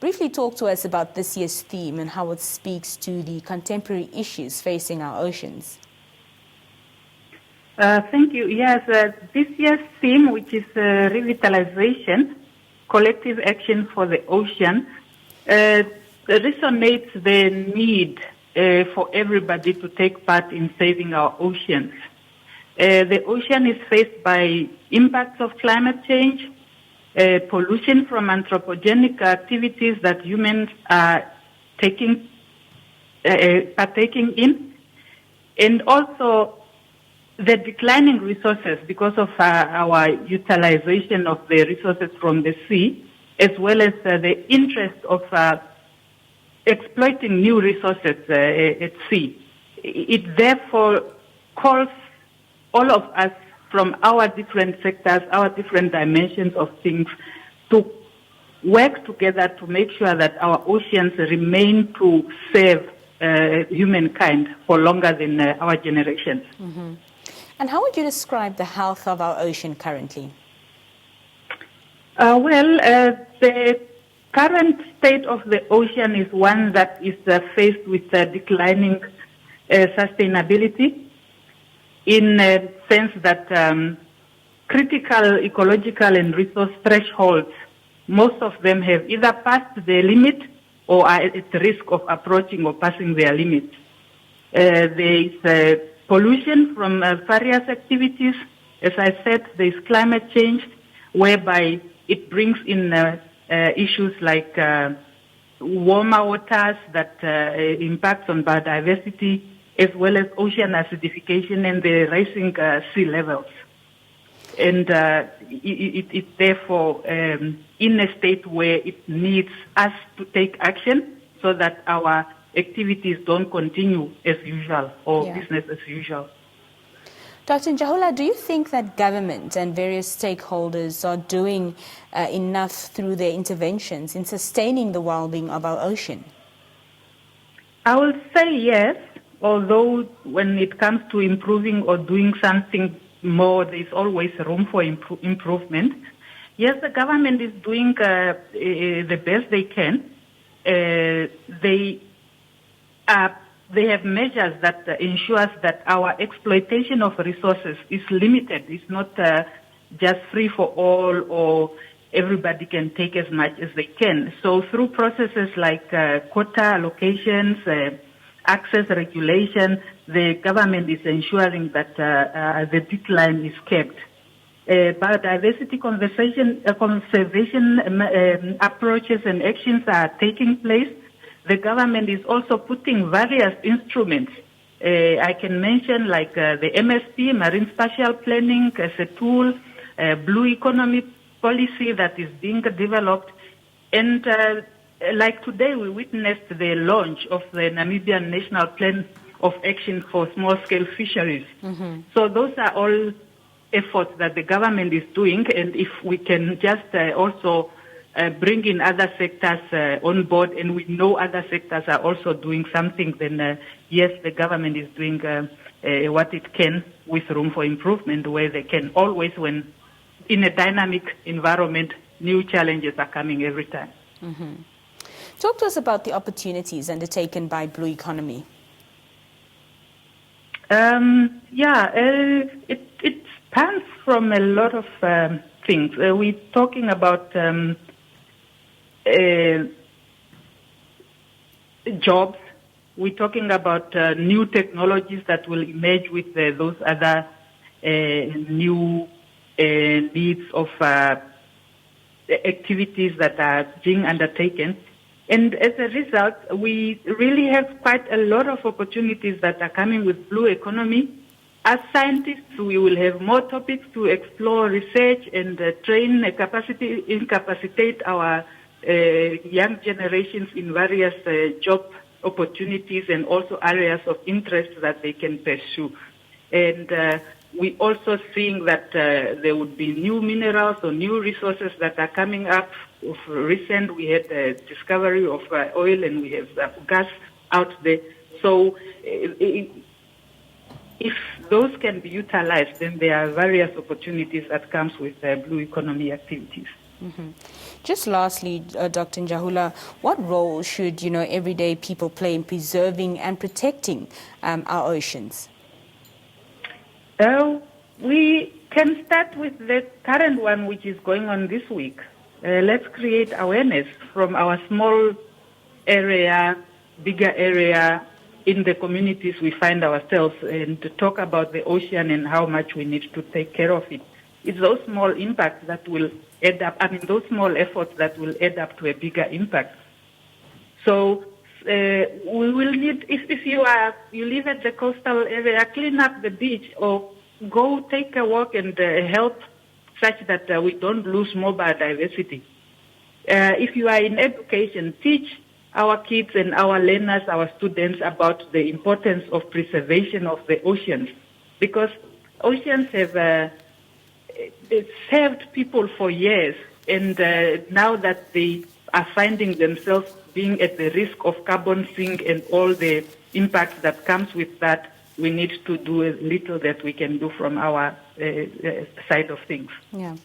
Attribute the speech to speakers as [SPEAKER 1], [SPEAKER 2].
[SPEAKER 1] briefly talk to us about this year's theme and how it speaks to the contemporary issues facing our oceans.
[SPEAKER 2] Thank you. Yes, this year's theme, which is Revitalisation, collective action for the ocean, resonates the need for everybody to take part in saving our oceans. The ocean is faced by impacts of climate change, pollution from anthropogenic activities that humans are partaking in, and also the declining resources because of our utilization of the resources from the sea, as well as the interest of exploiting new resources at sea. It therefore calls all of us from our different sectors, our different dimensions of things, to work together to make sure that our oceans remain to serve humankind for longer than our generations.
[SPEAKER 1] Mm-hmm. And how would you describe the health of our ocean currently?
[SPEAKER 2] The current state of the ocean is one that is faced with declining sustainability, in a sense that critical ecological and resource thresholds, most of them have either passed the limit or are at risk of approaching or passing their limits. There is pollution from various activities. As I said, there is climate change, whereby it brings in issues like warmer waters that impacts on biodiversity, as well as ocean acidification and the rising sea levels. And it's therefore in a state where it needs us to take action so that our activities don't continue as usual or business as usual.
[SPEAKER 1] Dr. Ndjaula, do you think that government and various stakeholders are doing enough through their interventions in sustaining the well-being of our ocean?
[SPEAKER 2] I will say yes, although when it comes to improving or doing something more, there's always room for improvement. Yes, the government is doing the best they can. They have measures that ensures that our exploitation of resources is limited. It's not just free for all, or everybody can take as much as they can. So through processes like quota allocations, access regulation, the government is ensuring that the decline is kept. Biodiversity conservation approaches and actions are taking place. The government is also putting various instruments. I can mention like the MSP, Marine Spatial Planning, as a tool, blue economy policy that is being developed. And like today, we witnessed the launch of the Namibian National Plan of Action for Small-Scale Fisheries. Mm-hmm. So those are all efforts that the government is doing, and if we can just also bring in other sectors on board, and we know other sectors are also doing something, then yes, the government is doing what it can with room for improvement where they can. Always when in a dynamic environment, new challenges are coming every time.
[SPEAKER 1] Mm-hmm. Talk to us about the opportunities undertaken by Blue Economy.
[SPEAKER 2] It spans from a lot of things. We're talking about jobs. We're talking about new technologies that will emerge with those other new needs of activities that are being undertaken. And as a result, we really have quite a lot of opportunities that are coming with Blue Economy. As scientists, we will have more topics to explore, research, and train, incapacitate our young generations in various job opportunities and also areas of interest that they can pursue. And we're also seeing that there would be new minerals or new resources that are coming up. Of recent, we had a discovery of oil, and we have gas out there. So if those can be utilized, then there are various opportunities that comes with Blue Economy activities.
[SPEAKER 1] Just lastly, Dr. Ndjaula, what role should everyday people play in preserving and protecting our oceans?
[SPEAKER 2] We can start with the current one, which is going on this week. Let's create awareness from our small area, bigger area, in the communities we find ourselves, and to talk about the ocean and how much we need to take care of it. It's those small impacts that will add up, those small efforts that will add up to a bigger impact. So we will need, if you live at the coastal area, clean up the beach or go take a walk and help such that we don't lose more biodiversity. If you are in education, teach our kids and our learners, our students about the importance of preservation of the oceans, because oceans have served people for years, and now that they are finding themselves being at the risk of carbon sink and all the impacts that comes with that, we need to do a little that we can do from our side of things.
[SPEAKER 1] Yeah.